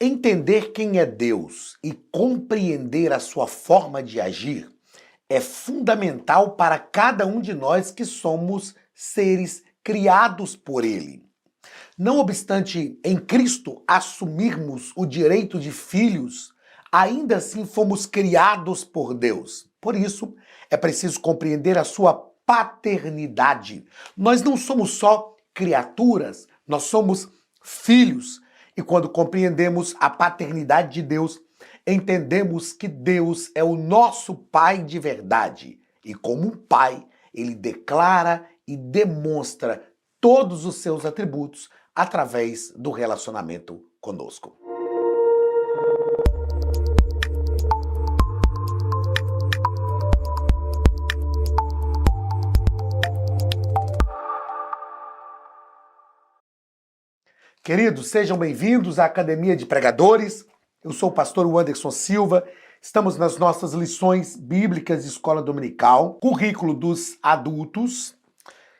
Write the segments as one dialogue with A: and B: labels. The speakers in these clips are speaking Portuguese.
A: Entender quem é Deus e compreender a sua forma de agir é fundamental para cada um de nós que somos seres criados por Ele. Não obstante em Cristo assumirmos o direito de filhos, ainda assim fomos criados por Deus. Por isso, é preciso compreender a sua paternidade. Nós não somos só criaturas, nós somos filhos. E quando compreendemos a paternidade de Deus, entendemos que Deus é o nosso Pai de verdade. E como um pai, ele declara e demonstra todos os seus atributos através do relacionamento conosco. Queridos, sejam bem-vindos à Academia de Pregadores. Eu sou o pastor Anderson Silva. Estamos nas nossas lições bíblicas de escola dominical, currículo dos adultos,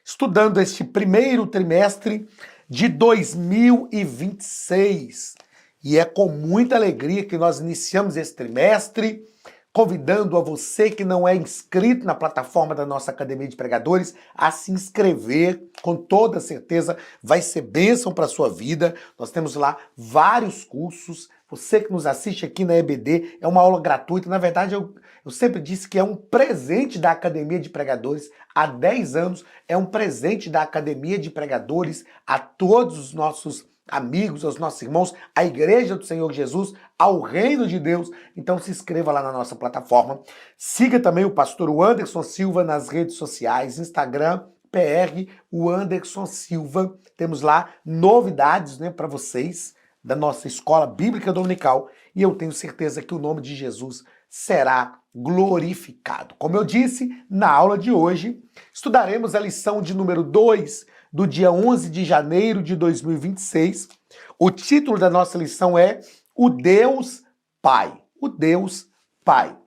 A: estudando este primeiro trimestre de 2026. E é com muita alegria que nós iniciamos esse trimestre, convidando a você que não é inscrito na plataforma da nossa Academia de Pregadores a se inscrever, com toda certeza vai ser bênção para a sua vida. Nós temos lá vários cursos. Você que nos assiste aqui na EBD, é uma aula gratuita. Na verdade, eu sempre disse que é um presente da Academia de Pregadores. Há 10 anos é um presente da Academia de Pregadores a todos os nossos amigos, aos nossos irmãos, à Igreja do Senhor Jesus, ao Reino de Deus. Então se inscreva lá na nossa plataforma. Siga também o pastor Anderson Silva nas redes sociais, Instagram, PR, o Anderson Silva. Temos lá novidades, para vocês da nossa escola bíblica dominical e eu tenho certeza que o nome de Jesus será glorificado. Como eu disse, na aula de hoje, estudaremos a lição de número 2 do dia 11 de janeiro de 2026. O título da nossa lição é O Deus Pai. O Deus Pai.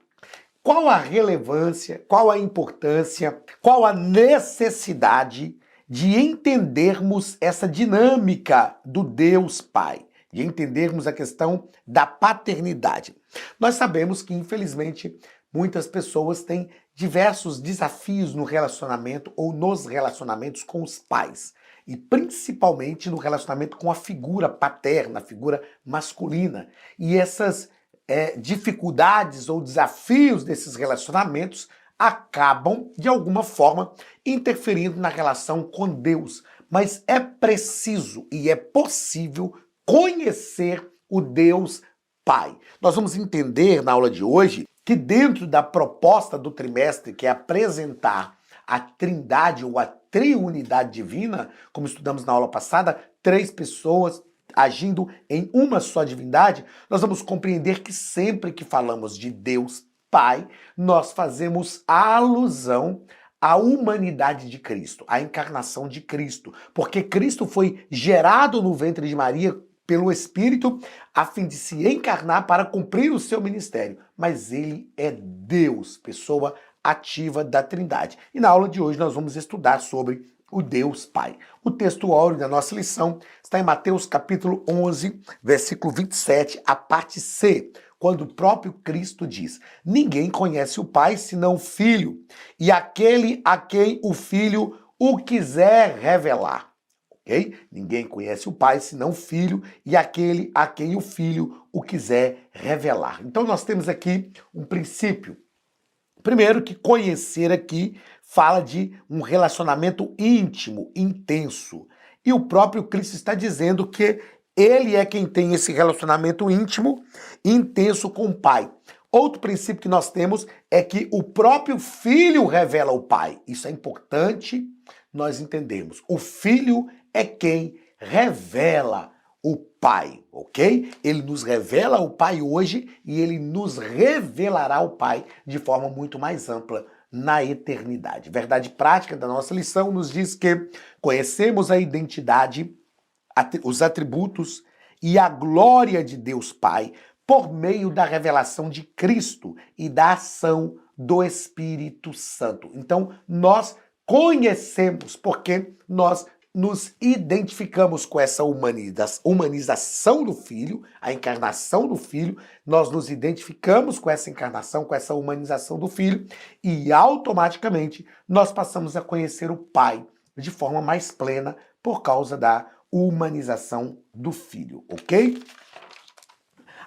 A: Qual a relevância, qual a importância, qual a necessidade de entendermos essa dinâmica do Deus Pai? De entendermos a questão da paternidade. Nós sabemos que, infelizmente, muitas pessoas têm diversos desafios no relacionamento ou nos relacionamentos com os pais. E principalmente no relacionamento com a figura paterna, a figura masculina. E essas dificuldades ou desafios desses relacionamentos acabam, de alguma forma, interferindo na relação com Deus. Mas é preciso e é possível conhecer o Deus Pai. Nós vamos entender na aula de hoje que dentro da proposta do trimestre, que é apresentar a trindade ou a triunidade divina, como estudamos na aula passada, 3 pessoas agindo em uma só divindade, nós vamos compreender que sempre que falamos de Deus Pai, nós fazemos alusão à humanidade de Cristo, à encarnação de Cristo, porque Cristo foi gerado no ventre de Maria pelo Espírito, a fim de se encarnar para cumprir o seu ministério. Mas ele é Deus, pessoa ativa da Trindade. E na aula de hoje nós vamos estudar sobre o Deus Pai. O texto áureo da nossa lição está em Mateus capítulo 11, versículo 27, a parte C, quando o próprio Cristo diz: ninguém conhece o Pai senão o Filho, e aquele a quem o Filho o quiser revelar. Ninguém conhece o Pai senão o Filho e aquele a quem o Filho o quiser revelar. Então nós temos aqui um princípio. Primeiro, que conhecer aqui fala de um relacionamento íntimo, intenso. E o próprio Cristo está dizendo que ele é quem tem esse relacionamento íntimo, intenso com o Pai. Outro princípio que nós temos é que o próprio Filho revela o Pai. Isso é importante nós entendermos. O Filho é quem revela o Pai, ok? Ele nos revela o Pai hoje e ele nos revelará o Pai de forma muito mais ampla na eternidade. Verdade prática da nossa lição nos diz que conhecemos a identidade, os atributos e a glória de Deus Pai por meio da revelação de Cristo e da ação do Espírito Santo. Então, nós conhecemos porque nós nos identificamos com essa humanização do Filho, a encarnação do Filho, nós nos identificamos com essa encarnação, com essa humanização do Filho, e automaticamente nós passamos a conhecer o Pai de forma mais plena por causa da humanização do Filho, ok?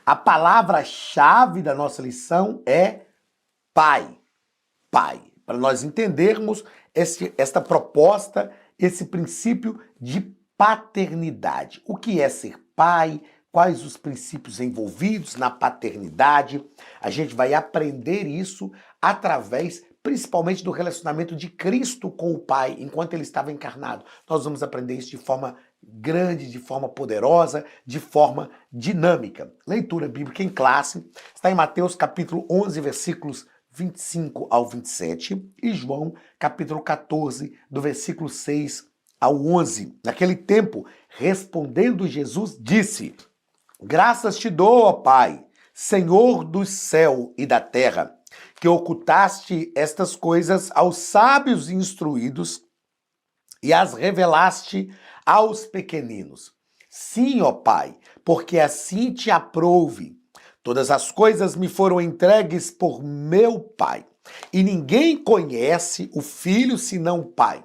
A: A palavra-chave da nossa lição é Pai. Pai. Para nós entendermos esta proposta, esse princípio de paternidade. O que é ser pai? Quais os princípios envolvidos na paternidade? A gente vai aprender isso através, principalmente, do relacionamento de Cristo com o Pai, enquanto ele estava encarnado. Nós vamos aprender isso de forma grande, de forma poderosa, de forma dinâmica. Leitura bíblica em classe está em Mateus capítulo 11, versículos 25 ao 27 e João capítulo 14, do versículo 6 ao 11. Naquele tempo, respondendo Jesus, disse: Graças te dou, ó Pai, Senhor do céu e da terra, que ocultaste estas coisas aos sábios e instruídos e as revelaste aos pequeninos. Sim, ó Pai, porque assim te aprouve. Todas as coisas me foram entregues por meu Pai. E ninguém conhece o Filho senão o Pai.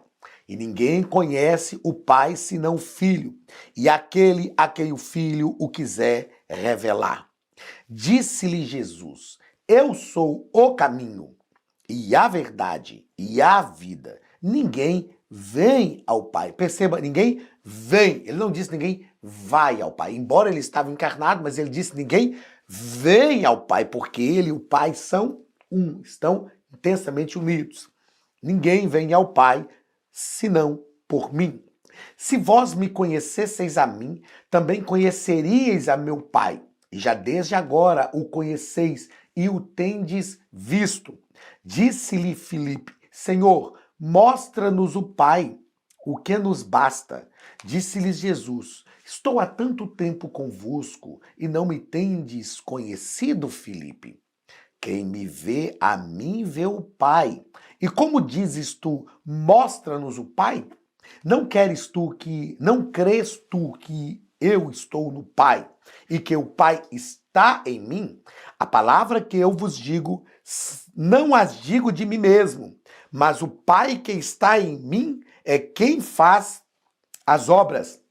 A: E ninguém conhece o Pai senão o Filho. E aquele a quem o Filho o quiser revelar. Disse-lhe Jesus: Eu sou o caminho, e a verdade, e a vida. Ninguém vem ao Pai. Perceba, ninguém vem. Ele não disse ninguém vai ao Pai. Embora ele estava encarnado, mas ele disse ninguém vem ao Pai, porque ele e o Pai são um, estão intensamente unidos. Ninguém vem ao Pai senão por mim. Se vós me conhecesseis a mim, também conheceríeis a meu Pai. E já desde agora o conheceis e o tendes visto. Disse-lhe Filipe: Senhor, mostra-nos o Pai, o que nos basta. Disse-lhes Jesus: Estou há tanto tempo convosco e não me tendes conhecido, Filipe? Quem me vê a mim vê o Pai. E como dizes tu, mostra-nos o Pai? Não crês tu que eu estou no Pai e que o Pai está em mim? A palavra que eu vos digo, não as digo de mim mesmo, mas o Pai que está em mim é quem faz as obras.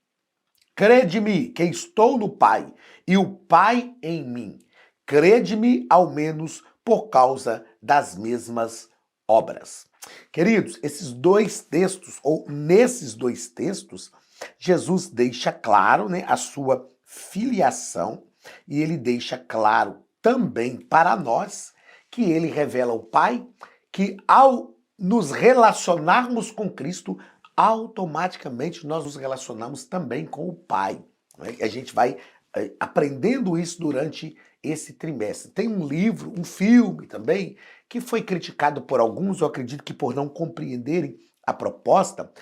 A: Crede-me que estou no Pai e o Pai em mim. Crede-me ao menos por causa das mesmas obras. Queridos, esses dois textos, ou nesses dois textos, Jesus deixa claro, né, a sua filiação e ele deixa claro também para nós que ele revela o Pai, que ao nos relacionarmos com Cristo, automaticamente nós nos relacionamos também com o Pai. Né? A gente vai aprendendo isso durante esse trimestre. Tem um livro, um filme também, que foi criticado por alguns, eu acredito que por não compreenderem a proposta,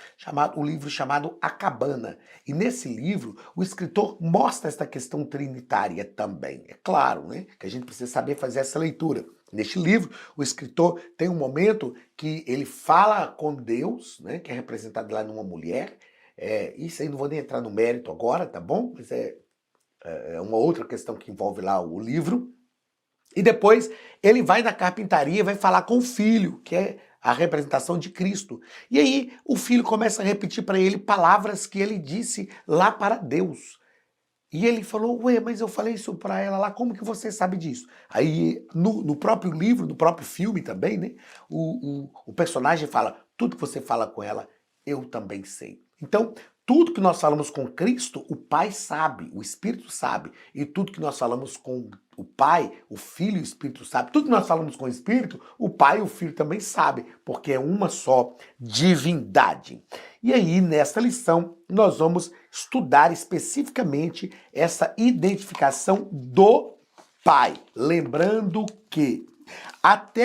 A: um livro chamado A Cabana. E nesse livro, o escritor mostra esta questão trinitária também. É claro, né, que a gente precisa saber fazer essa leitura. Neste livro, o escritor tem um momento que ele fala com Deus, né, que é representado lá numa mulher. Isso aí não vou nem entrar no mérito agora, tá bom? Mas é uma outra questão que envolve lá o livro. E depois ele vai na carpintaria e vai falar com o filho, que é a representação de Cristo. E aí o filho começa a repetir para ele palavras que ele disse lá para Deus. E ele falou: ué, mas eu falei isso para ela lá, como que você sabe disso? Aí no próprio livro, no próprio filme também, né, o personagem fala: tudo que você fala com ela, eu também sei. Então, tudo que nós falamos com Cristo, o Pai sabe, o Espírito sabe. E tudo que nós falamos com o Pai, o Filho e o Espírito sabe. Tudo que nós falamos com o Espírito, o Pai e o Filho também sabem, porque é uma só divindade. E aí, nesta lição, nós vamos estudar especificamente essa identificação do Pai. Lembrando que até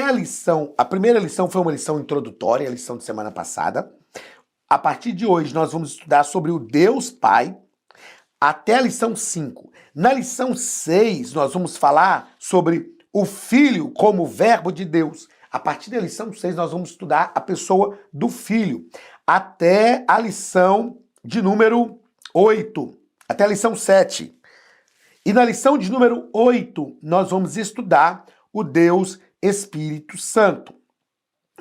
A: a primeira lição foi uma lição introdutória, a lição de semana passada. A partir de hoje, nós vamos estudar sobre o Deus Pai até a lição 5. Na lição 6, nós vamos falar sobre o Filho como verbo de Deus. A partir da lição 6, nós vamos estudar a pessoa do Filho. Até a lição de número 8, até a lição 7. E na lição de número 8, nós vamos estudar o Deus Espírito Santo.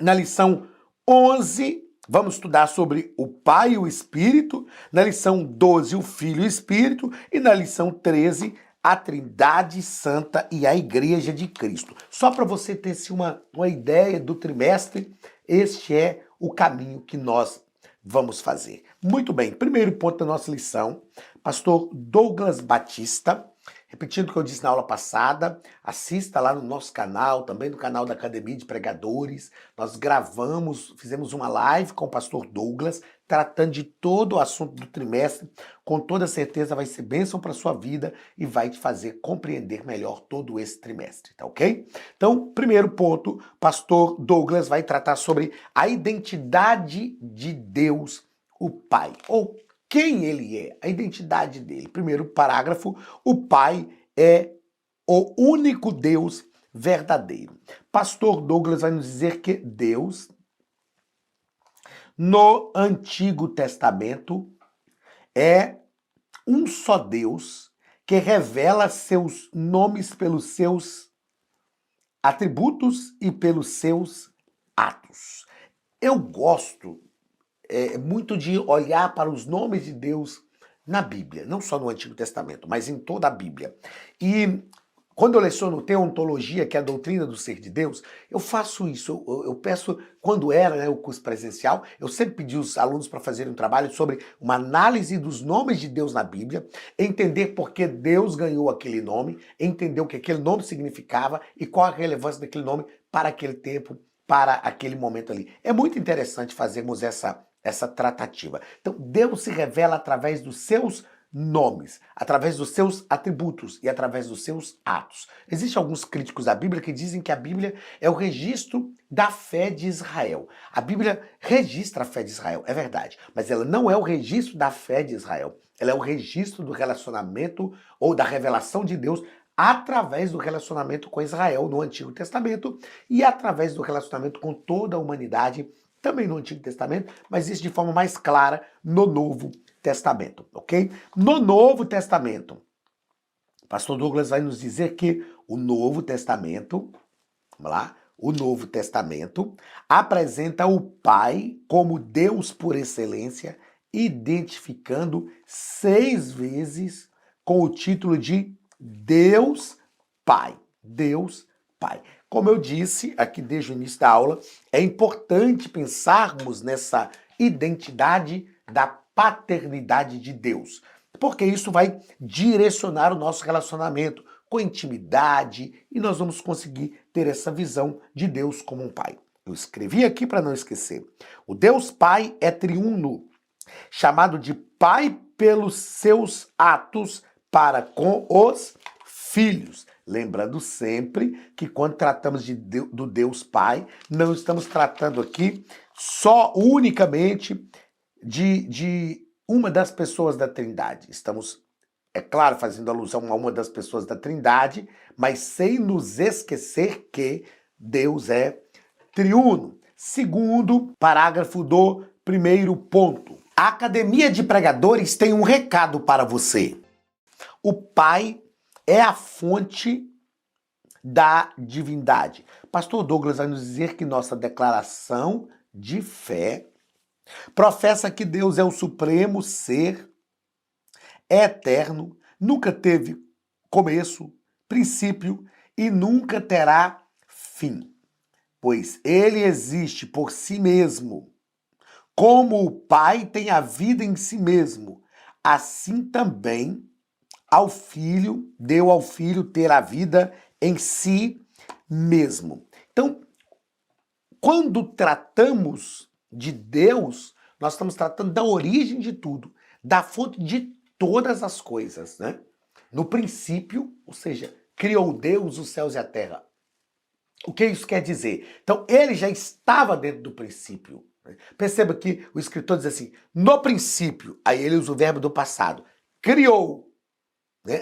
A: Na lição 11, vamos estudar sobre o Pai e o Espírito. Na lição 12, o Filho e o Espírito. E na lição 13, a Trindade Santa e a Igreja de Cristo. Só para você ter uma ideia do trimestre, este é o caminho que nós vamos fazer. Muito bem, primeiro ponto da nossa lição, pastor Douglas Batista. Repetindo o que eu disse na aula passada, assista lá no nosso canal, também no canal da Academia de Pregadores. Nós gravamos, fizemos uma live com o pastor Douglas, tratando de todo o assunto do trimestre. Com toda certeza vai ser bênção para a sua vida e vai te fazer compreender melhor todo esse trimestre, tá ok? Então, primeiro ponto, pastor Douglas vai tratar sobre a identidade de Deus, o Pai, ou quem ele é, a identidade dele. Primeiro parágrafo, o Pai é o único Deus verdadeiro. Pastor Douglas vai nos dizer que Deus, no Antigo Testamento, é um só Deus que revela seus nomes pelos seus atributos e pelos seus atos. Eu gosto muito de olhar para os nomes de Deus na Bíblia, não só no Antigo Testamento, mas em toda a Bíblia. E quando eu leciono teontologia, que é a doutrina do ser de Deus, eu faço isso, eu peço, quando era o curso presencial, eu sempre pedi os alunos para fazerem um trabalho sobre uma análise dos nomes de Deus na Bíblia, entender por que Deus ganhou aquele nome, entender o que aquele nome significava e qual a relevância daquele nome para aquele tempo, para aquele momento ali. É muito interessante fazermos essa tratativa. Então, Deus se revela através dos seus nomes, através dos seus atributos e através dos seus atos. Existem alguns críticos da Bíblia que dizem que a Bíblia é o registro da fé de Israel. A Bíblia registra a fé de Israel, é verdade, mas ela não é o registro da fé de Israel. Ela é o registro do relacionamento ou da revelação de Deus através do relacionamento com Israel no Antigo Testamento e através do relacionamento com toda a humanidade também no Antigo Testamento, mas isso de forma mais clara no Novo Testamento, ok? No Novo Testamento, o pastor Douglas vai nos dizer que o Novo Testamento, vamos lá, o Novo Testamento apresenta o Pai como Deus por excelência, identificando 6 vezes com o título de Deus Pai. Deus Pai. Como eu disse aqui desde o início da aula, é importante pensarmos nessa identidade da paternidade de Deus, porque isso vai direcionar o nosso relacionamento com intimidade e nós vamos conseguir ter essa visão de Deus como um Pai. Eu escrevi aqui para não esquecer. O Deus Pai é triuno, chamado de Pai pelos seus atos para com os filhos. Lembrando sempre que quando tratamos do Deus Pai, não estamos tratando aqui só unicamente de uma das pessoas da Trindade. Estamos, é claro, fazendo alusão a uma das pessoas da Trindade, mas sem nos esquecer que Deus é triuno. Segundo parágrafo do primeiro ponto. A Academia de Pregadores tem um recado para você. O Pai é a fonte da divindade. Pastor Douglas vai nos dizer que nossa declaração de fé professa que Deus é o supremo ser, é eterno, nunca teve começo, princípio e nunca terá fim, pois ele existe por si mesmo. Como o Pai tem a vida em si mesmo, assim também deu ao Filho ter a vida em si mesmo. Então, quando tratamos de Deus, nós estamos tratando da origem de tudo, da fonte de todas as coisas, né? No princípio, ou seja, criou Deus os céus e a terra. O que isso quer dizer? Então, ele já estava dentro do princípio. Perceba que o escritor diz assim, no princípio, aí ele usa o verbo do passado, criou.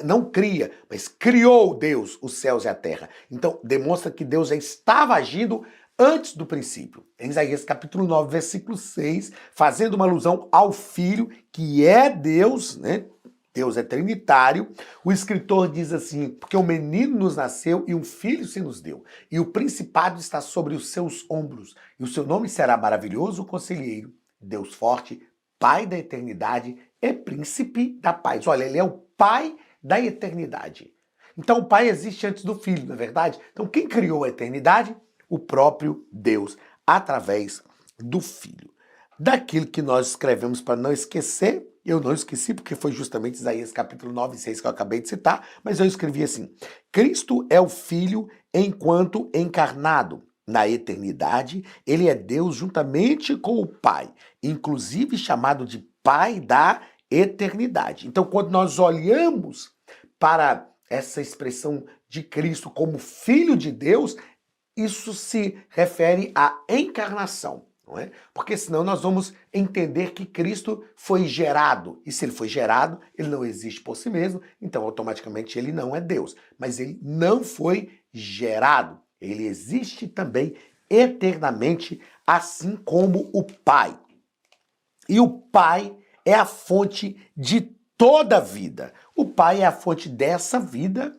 A: Não cria, mas criou Deus os céus e a terra. Então, demonstra que Deus já estava agindo antes do princípio. Em Isaías capítulo 9, versículo 6, fazendo uma alusão ao Filho, que é Deus, né? Deus é trinitário. O escritor diz assim, porque um menino nos nasceu e um filho se nos deu, e o principado está sobre os seus ombros, e o seu nome será maravilhoso conselheiro, Deus forte, Pai da eternidade e príncipe da paz. Olha, ele é o Pai da eternidade. Então o Pai existe antes do Filho, não é verdade? Então quem criou a eternidade? O próprio Deus, através do Filho. Daquilo que nós escrevemos para não esquecer, eu não esqueci porque foi justamente Isaías capítulo 9, 6 que eu acabei de citar, mas eu escrevi assim: Cristo é o Filho enquanto encarnado. Na eternidade, ele é Deus juntamente com o Pai, inclusive chamado de Pai da eternidade. Então, quando nós olhamos para essa expressão de Cristo como Filho de Deus, isso se refere à encarnação, não é? Porque senão nós vamos entender que Cristo foi gerado. E se ele foi gerado, ele não existe por si mesmo, então automaticamente ele não é Deus. Mas ele não foi gerado. Ele existe também eternamente, assim como o Pai. E o Pai é a fonte de toda a vida. O Pai é a fonte dessa vida,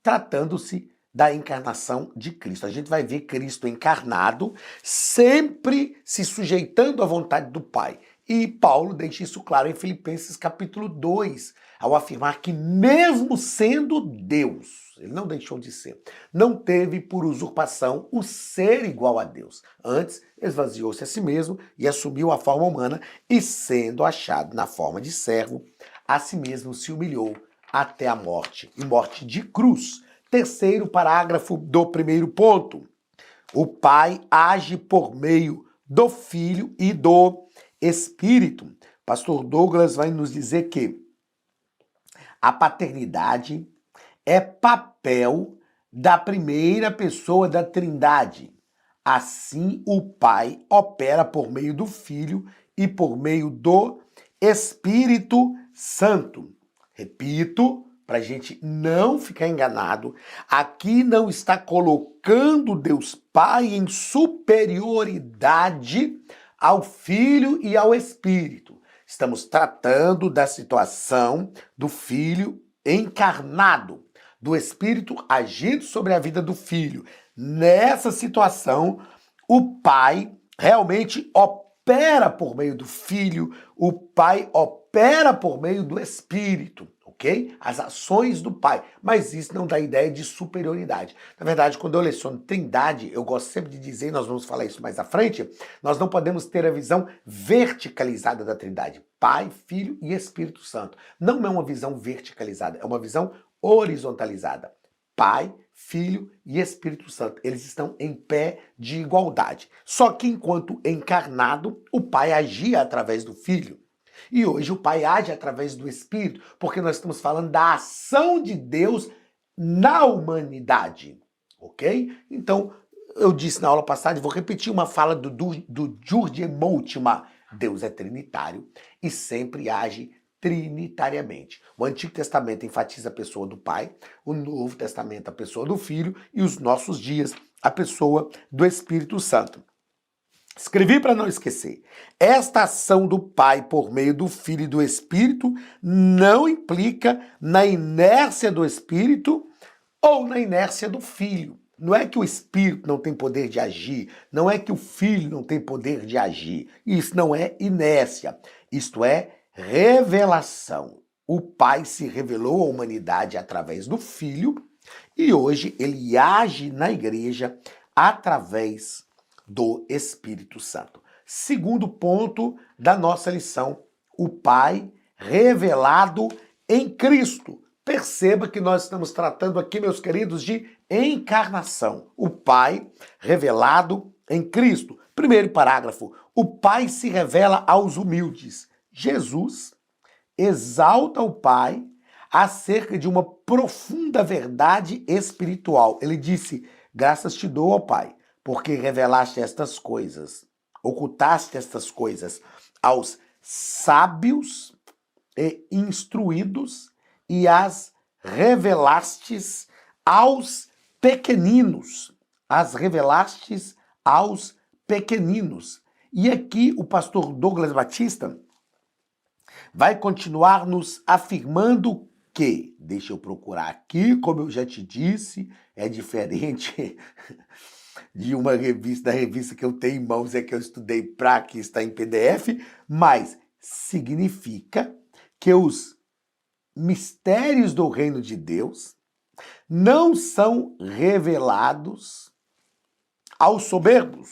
A: tratando-se da encarnação de Cristo. A gente vai ver Cristo encarnado, sempre se sujeitando à vontade do Pai. E Paulo deixa isso claro em Filipenses capítulo 2, ao afirmar que mesmo sendo Deus, ele não deixou de ser, não teve por usurpação o ser igual a Deus. Antes, esvaziou-se a si mesmo e assumiu a forma humana e, sendo achado na forma de servo, a si mesmo se humilhou até a morte, e morte de cruz. Terceiro parágrafo do primeiro ponto. O Pai age por meio do Filho e do Espírito. Pastor Douglas vai nos dizer que a paternidade é papel da primeira pessoa da Trindade. Assim, o Pai opera por meio do Filho e por meio do Espírito Santo. Repito, para a gente não ficar enganado, aqui não está colocando Deus Pai em superioridade ao Filho e ao Espírito. Estamos tratando da situação do Filho encarnado, do Espírito agindo sobre a vida do Filho. Nessa situação, o Pai realmente opera por meio do Filho, o Pai opera por meio do Espírito. Okay? As ações do Pai, mas isso não dá ideia de superioridade. Na verdade, quando eu leciono Trindade, eu gosto sempre de dizer, nós vamos falar isso mais à frente, nós não podemos ter a visão verticalizada da Trindade, Pai, Filho e Espírito Santo. Não é uma visão verticalizada, é uma visão horizontalizada. Pai, Filho e Espírito Santo, eles estão em pé de igualdade. Só que enquanto encarnado, o Pai agia através do Filho. E hoje o Pai age através do Espírito, porque nós estamos falando da ação de Deus na humanidade, ok? Então, eu disse na aula passada, e vou repetir uma fala do Jurgen Moltmann, Deus é trinitário e sempre age trinitariamente. O Antigo Testamento enfatiza a pessoa do Pai, o Novo Testamento a pessoa do Filho e os nossos dias a pessoa do Espírito Santo. Escrevi para não esquecer. Esta ação do Pai por meio do Filho e do Espírito não implica na inércia do Espírito ou na inércia do Filho. Não é que o Espírito não tem poder de agir, não é que o Filho não tem poder de agir. Isso não é inércia, isto é revelação. O Pai se revelou à humanidade através do Filho e hoje ele age na igreja através do Espírito Santo. Segundo ponto da nossa lição, o Pai revelado em Cristo. Perceba que nós estamos tratando aqui, meus queridos, de encarnação. O Pai revelado em Cristo. Primeiro parágrafo, o Pai se revela aos humildes. Jesus exalta o Pai acerca de uma profunda verdade espiritual. Ele disse, graças te dou, ó Pai, porque revelaste estas coisas, ocultaste estas coisas aos sábios e instruídos e as revelastes aos pequeninos. As revelastes aos pequeninos. E aqui o pastor Douglas Batista vai continuar nos afirmando que, deixa eu procurar aqui, como eu já te disse, é diferente de uma revista, da revista que eu tenho em mãos, é que eu estudei para que está em PDF, mas significa que os mistérios do reino de Deus não são revelados aos soberbos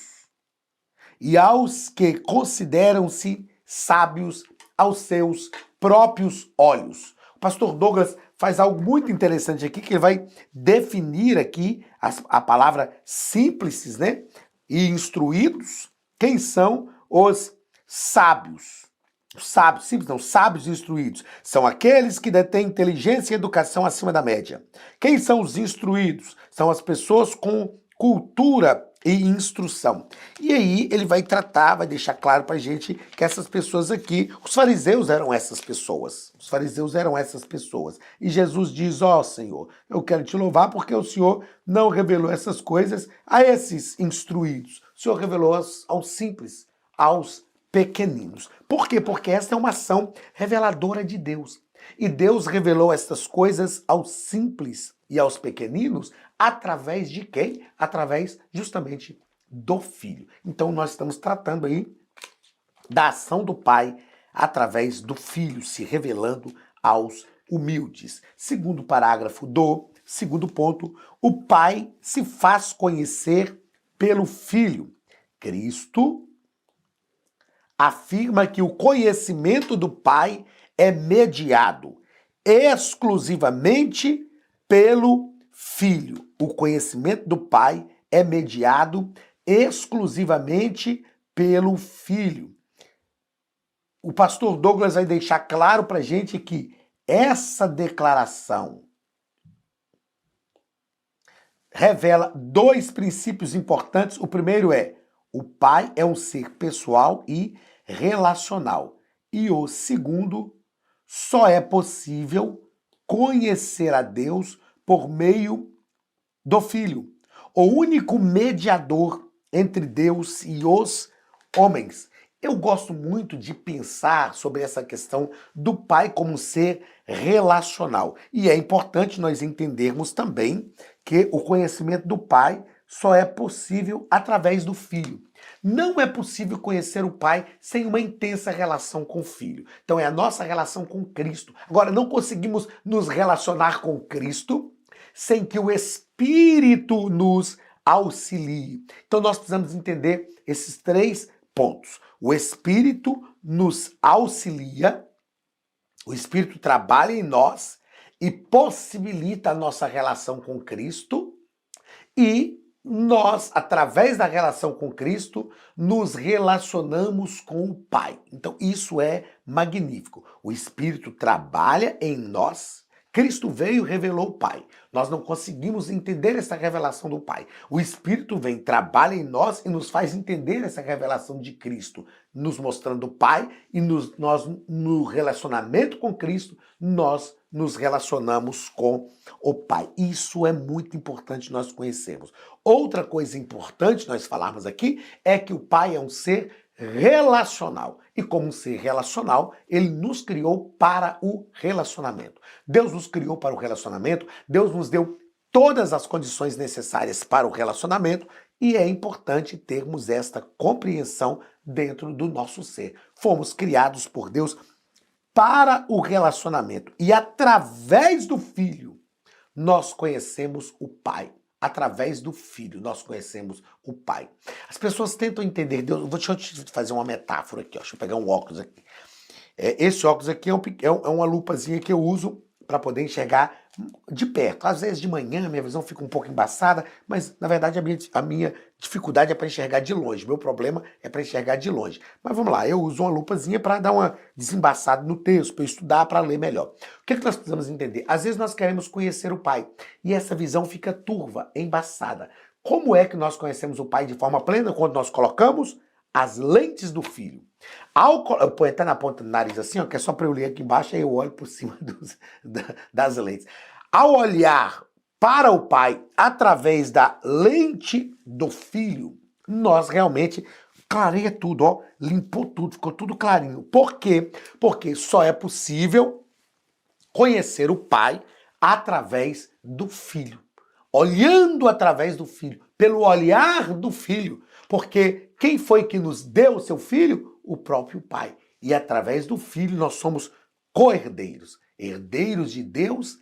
A: e aos que consideram-se sábios aos seus próprios olhos. O pastor Douglas faz algo muito interessante aqui, que ele vai definir aqui a palavra simples, né? E instruídos. Quem são os sábios? Os sábios, simples não, sábios e instruídos. São aqueles que detêm inteligência e educação acima da média. Quem são os instruídos? São as pessoas com cultura e instrução. E aí ele vai tratar, vai deixar claro pra gente que essas pessoas aqui, os fariseus eram essas pessoas. Os fariseus eram essas pessoas. E Jesus diz, ó Senhor, eu quero te louvar porque o Senhor não revelou essas coisas a esses instruídos. O Senhor revelou aos simples, aos pequeninos. Por quê? Porque essa é uma ação reveladora de Deus. E Deus revelou essas coisas aos simples e aos pequeninos através de quem? Através justamente do Filho. Então nós estamos tratando aí da ação do Pai através do Filho, se revelando aos humildes. Segundo parágrafo do segundo ponto, o Pai se faz conhecer pelo Filho. Cristo afirma que o conhecimento do Pai é mediado exclusivamente pelo Filho. O conhecimento do Pai é mediado exclusivamente pelo Filho. O pastor Douglas vai deixar claro para a gente que essa declaração revela dois princípios importantes. O primeiro é: o Pai é um ser pessoal e relacional. E o segundo, só é possível conhecer a Deus por meio do Filho, o único mediador entre Deus e os homens. Eu gosto muito de pensar sobre essa questão do Pai como um ser relacional. E é importante nós entendermos também que o conhecimento do Pai só é possível através do Filho. Não é possível conhecer o Pai sem uma intensa relação com o Filho. Então é a nossa relação com Cristo. Agora, não conseguimos nos relacionar com Cristo sem que o Espírito nos auxilie. Então nós precisamos entender esses três pontos. O Espírito nos auxilia, o Espírito trabalha em nós e possibilita a nossa relação com Cristo, e nós, através da relação com Cristo, nos relacionamos com o Pai. Então isso é magnífico. O Espírito trabalha em nós, Cristo veio e revelou o Pai. Nós não conseguimos entender essa revelação do Pai. O Espírito vem, trabalha em nós e nos faz entender essa revelação de Cristo, nos mostrando o Pai, e nós, no relacionamento com Cristo, nós nos relacionamos com o Pai. Isso é muito importante nós conhecermos. Outra coisa importante nós falarmos aqui é que o Pai é um ser relacional. E como um ser relacional, ele nos criou para o relacionamento. Deus nos criou para o relacionamento, Deus nos deu todas as condições necessárias para o relacionamento, e é importante termos esta compreensão dentro do nosso ser. Fomos criados por Deus para o relacionamento, e através do Filho nós conhecemos o Pai. Através do Filho nós conhecemos o Pai. As pessoas tentam entender Deus. Deixa eu te fazer uma metáfora aqui, ó. Deixa eu pegar um óculos aqui. Esse óculos aqui é uma lupazinha que eu uso para poder enxergar de perto. Às vezes de manhã a minha visão fica um pouco embaçada, mas na verdade a minha dificuldade é para enxergar de longe. Meu problema é para enxergar de longe. Mas vamos lá, eu uso uma lupazinha para dar uma desembaçada no texto, para estudar, para ler melhor. O que nós precisamos entender? Às vezes nós queremos conhecer o Pai e essa visão fica turva, embaçada. Como é que nós conhecemos o Pai de forma plena? Quando nós colocamos as lentes do Filho. Eu ponho até na ponta do nariz assim, ó, que é só para eu ler aqui embaixo, aí eu olho por cima das lentes. Ao olhar para o Pai através da lente do Filho, nós realmente clareia tudo, ó, limpou tudo, ficou tudo clarinho. Por quê? Porque só é possível conhecer o Pai através do Filho. Olhando através do Filho, pelo olhar do Filho. Porque quem foi que nos deu o seu Filho? O próprio Pai. E através do Filho nós somos co-herdeiros. Herdeiros de Deus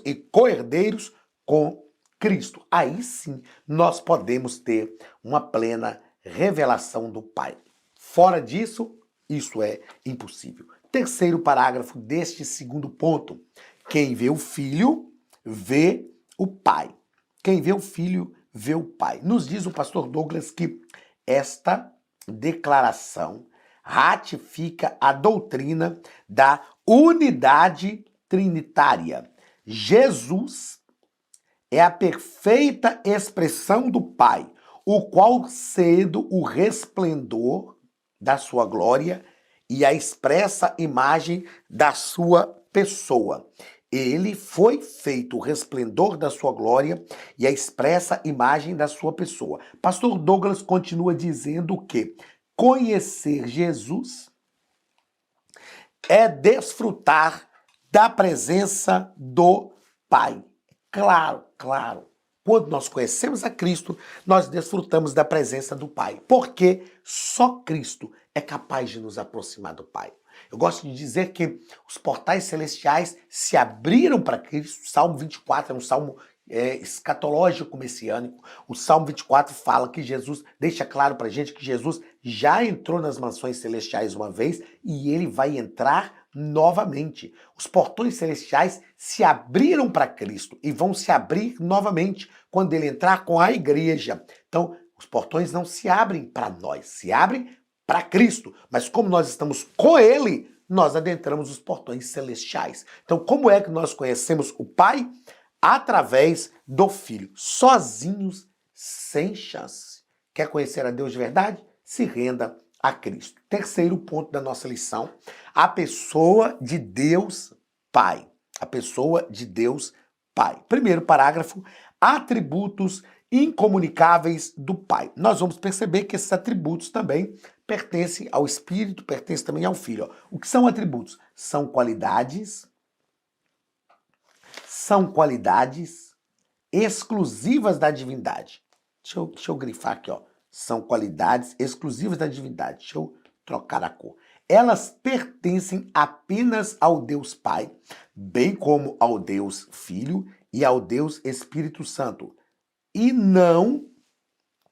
A: e co-herdeiros com Cristo. Aí sim nós podemos ter uma plena revelação do Pai. Fora disso, isso é impossível. Terceiro parágrafo deste segundo ponto. Quem vê o Filho, vê o Pai. Quem vê o Filho, vê o Pai. Nos diz o pastor Douglas que esta declaração ratifica a doutrina da unidade trinitária. Jesus é a perfeita expressão do Pai, o qual sendo o resplendor da sua glória e a expressa imagem da sua pessoa. Ele foi feito o resplendor da sua glória e a expressa imagem da sua pessoa. Pastor Douglas continua dizendo que conhecer Jesus é desfrutar da presença do Pai. Claro, claro. Quando nós conhecemos a Cristo, nós desfrutamos da presença do Pai. Porque só Cristo é capaz de nos aproximar do Pai. Eu gosto de dizer que os portais celestiais se abriram para Cristo. O Salmo 24 é um salmo escatológico messiânico. O Salmo 24 fala que Jesus, deixa claro para a gente que Jesus já entrou nas mansões celestiais uma vez e ele vai entrar novamente. Os portões celestiais se abriram para Cristo e vão se abrir novamente quando ele entrar com a igreja. Então, os portões não se abrem para nós, se abrem para Cristo. Mas como nós estamos com ele, nós adentramos os portões celestiais. Então, como é que nós conhecemos o Pai? Através do Filho. Sozinhos, sem chance. Quer conhecer a Deus de verdade? Se renda a Cristo. Terceiro ponto da nossa lição, a pessoa de Deus Pai. A pessoa de Deus Pai. Primeiro parágrafo, atributos incomunicáveis do Pai. Nós vamos perceber que esses atributos também pertencem ao Espírito, pertencem também ao Filho. O que são atributos? São qualidades exclusivas da divindade. Deixa eu grifar aqui, ó. São qualidades exclusivas da divindade. Deixa eu trocar a cor. Elas pertencem apenas ao Deus Pai, bem como ao Deus Filho e ao Deus Espírito Santo. E não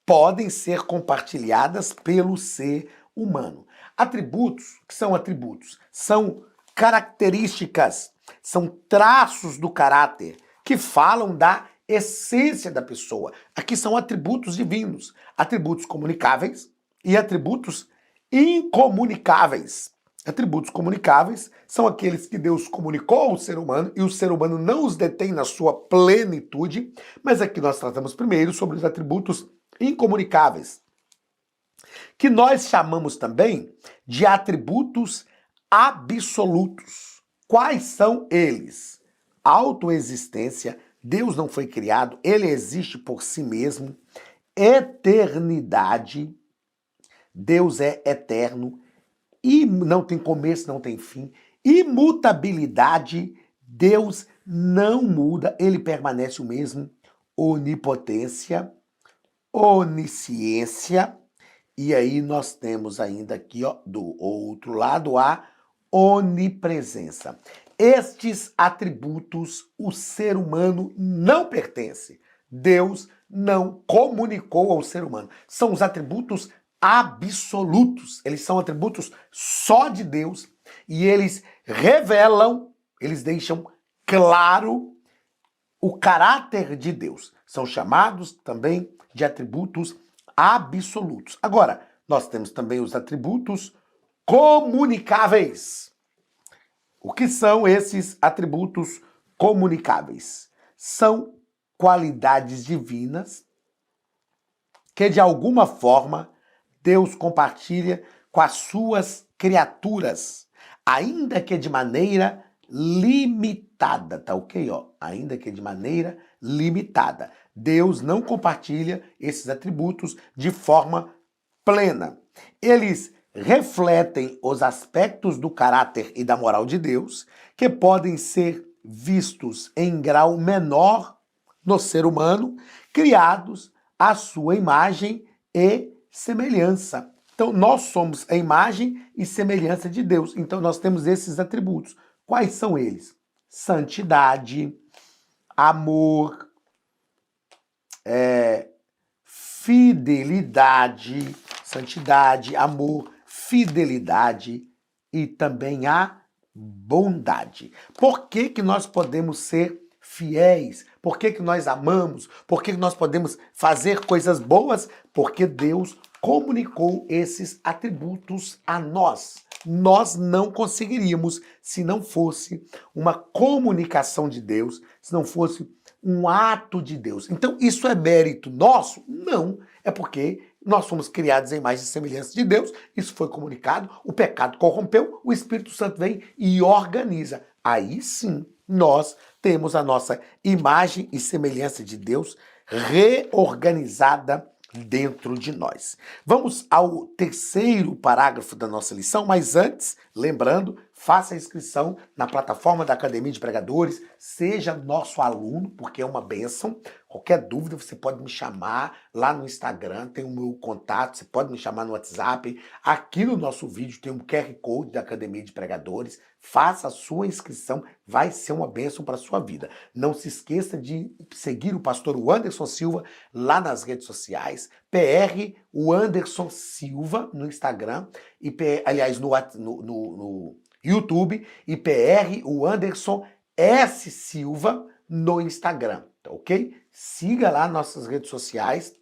A: podem ser compartilhadas pelo ser humano. Atributos, o que são atributos? São características, são traços do caráter que falam da essência da pessoa. Aqui são atributos divinos, atributos comunicáveis e atributos incomunicáveis. Atributos comunicáveis são aqueles que Deus comunicou ao ser humano e o ser humano não os detém na sua plenitude, mas aqui nós tratamos primeiro sobre os atributos incomunicáveis, que nós chamamos também de atributos absolutos. Quais são eles? Autoexistência, Deus não foi criado, ele existe por si mesmo. Eternidade, Deus é eterno e não tem começo, não tem fim. Imutabilidade, Deus não muda, ele permanece o mesmo. Onipotência, onisciência, e aí nós temos ainda aqui, ó, do outro lado, a onipresença. Estes atributos o ser humano não pertence. Deus não comunicou ao ser humano. São os atributos absolutos. Eles são atributos só de Deus e eles revelam, eles deixam claro o caráter de Deus. São chamados também de atributos absolutos. Agora, nós temos também os atributos comunicáveis. O que são esses atributos comunicáveis? São qualidades divinas que, de alguma forma, Deus compartilha com as suas criaturas, ainda que de maneira limitada, tá ok? Ó, ainda que de maneira limitada. Deus não compartilha esses atributos de forma plena. Eles refletem os aspectos do caráter e da moral de Deus, que podem ser vistos em grau menor no ser humano, criados à sua imagem e semelhança. Então, nós somos a imagem e semelhança de Deus. Então, nós temos esses atributos. Quais são eles? Santidade, amor, fidelidade, santidade, amor, fidelidade e também a bondade. Por que que nós podemos ser fiéis? Por que que nós amamos? Por que que nós podemos fazer coisas boas? Porque Deus comunicou esses atributos a nós. Nós não conseguiríamos se não fosse uma comunicação de Deus, se não fosse um ato de Deus. Então, isso é mérito nosso? Não. É porque nós fomos criados em imagem e semelhança de Deus, isso foi comunicado, o pecado corrompeu, o Espírito Santo vem e organiza. Aí sim, nós temos a nossa imagem e semelhança de Deus reorganizada dentro de nós. Vamos ao terceiro parágrafo da nossa lição, mas antes, lembrando, faça a inscrição na plataforma da Academia de Pregadores, seja nosso aluno, porque é uma bênção. Qualquer dúvida, você pode me chamar lá no Instagram, tem o meu contato, você pode me chamar no WhatsApp. Aqui no nosso vídeo tem um QR Code da Academia de Pregadores. Faça a sua inscrição, vai ser uma bênção para a sua vida. Não se esqueça de seguir o pastor Anderson Silva lá nas redes sociais, PR Anderson Silva no Instagram, e aliás, no YouTube, e PR Anderson S. Silva no Instagram, tá ok? Siga lá nossas redes sociais.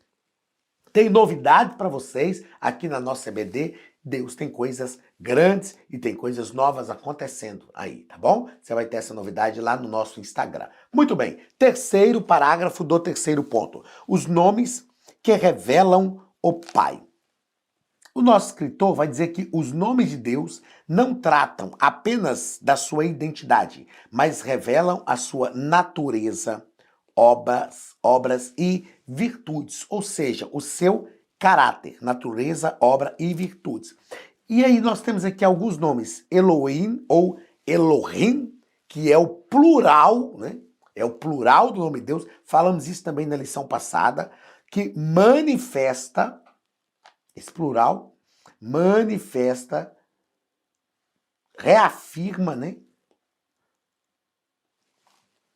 A: Tem novidade para vocês aqui na nossa EBD. Deus tem coisas grandes e tem coisas novas acontecendo aí, tá bom? Você vai ter essa novidade lá no nosso Instagram. Muito bem, terceiro parágrafo do terceiro ponto. Os nomes que revelam o Pai. O nosso escritor vai dizer que os nomes de Deus não tratam apenas da sua identidade, mas revelam a sua natureza, obras e virtudes, ou seja, o seu caráter, natureza, obra e virtudes. E aí nós temos aqui alguns nomes, Elohim ou Elohim, que é o plural, né? É o plural do nome de Deus. Falamos isso também na lição passada, que manifesta, esse plural, manifesta, reafirma, né?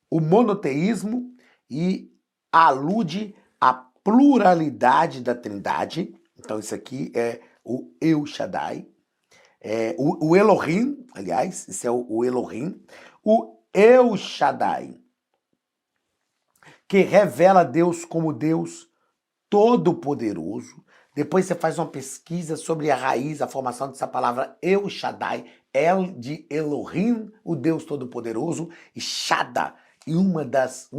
A: O monoteísmo e alude à pluralidade da Trindade. Então isso aqui é o El Shaddai. O Elohim, aliás, esse é o Elohim. O El Shaddai, que revela Deus como Deus Todo-Poderoso. Depois você faz uma pesquisa sobre a raiz, a formação dessa palavra El Shaddai, El de Elohim, o Deus Todo-Poderoso, e Shada. E uma das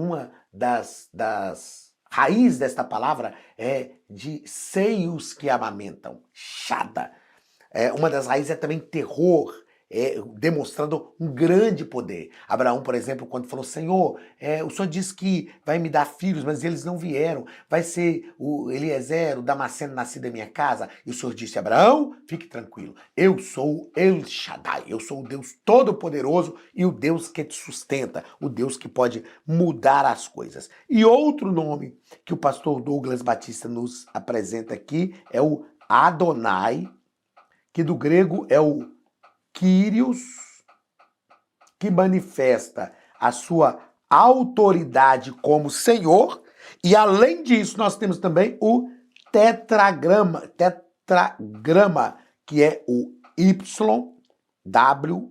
A: raízes desta palavra é de seios que amamentam, Shada. Uma das raízes é também terror, demonstrando um grande poder. Abraão, por exemplo, quando falou, Senhor, o Senhor disse que vai me dar filhos, mas eles não vieram. Vai ser o Eliezer, o Damasceno nascido em minha casa. E o Senhor disse, Abraão, fique tranquilo. Eu sou El Shaddai. Eu sou o Deus Todo-Poderoso e o Deus que te sustenta. O Deus que pode mudar as coisas. E outro nome que o pastor Douglas Batista nos apresenta aqui é o Adonai, que do grego é o Kyrios, que manifesta a sua autoridade como Senhor, e além disso nós temos também o tetragrama, que é o YWHW.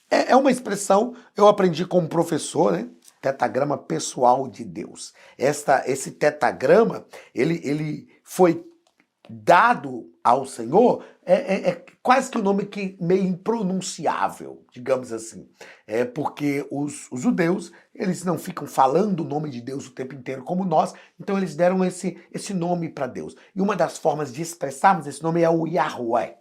A: É uma expressão, eu aprendi como professor, né? Tetragrama pessoal de Deus. Esse tetragrama, ele foi dado ao Senhor, quase que um nome que meio impronunciável, digamos assim. Porque os judeus, eles não ficam falando o nome de Deus o tempo inteiro como nós, então eles deram esse nome para Deus. E uma das formas de expressarmos esse nome é o Yahweh.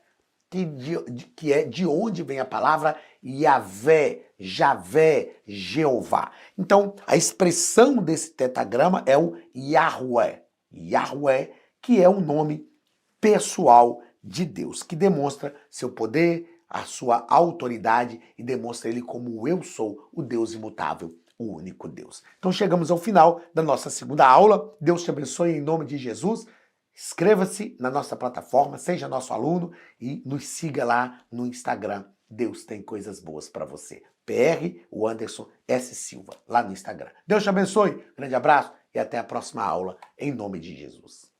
A: que é de onde vem a palavra Yahvé, Javé, Jeová. Então, a expressão desse tetagrama é o Yahweh. Yahweh, que é o nome pessoal de Deus, que demonstra seu poder, a sua autoridade e demonstra ele como o eu sou, o Deus imutável, o único Deus. Então chegamos ao final da nossa segunda aula. Deus te abençoe em nome de Jesus. Inscreva-se na nossa plataforma, seja nosso aluno e nos siga lá no Instagram. Deus tem coisas boas para você. PR, o Anderson S. Silva, lá no Instagram. Deus te abençoe, grande abraço e até a próxima aula, em nome de Jesus.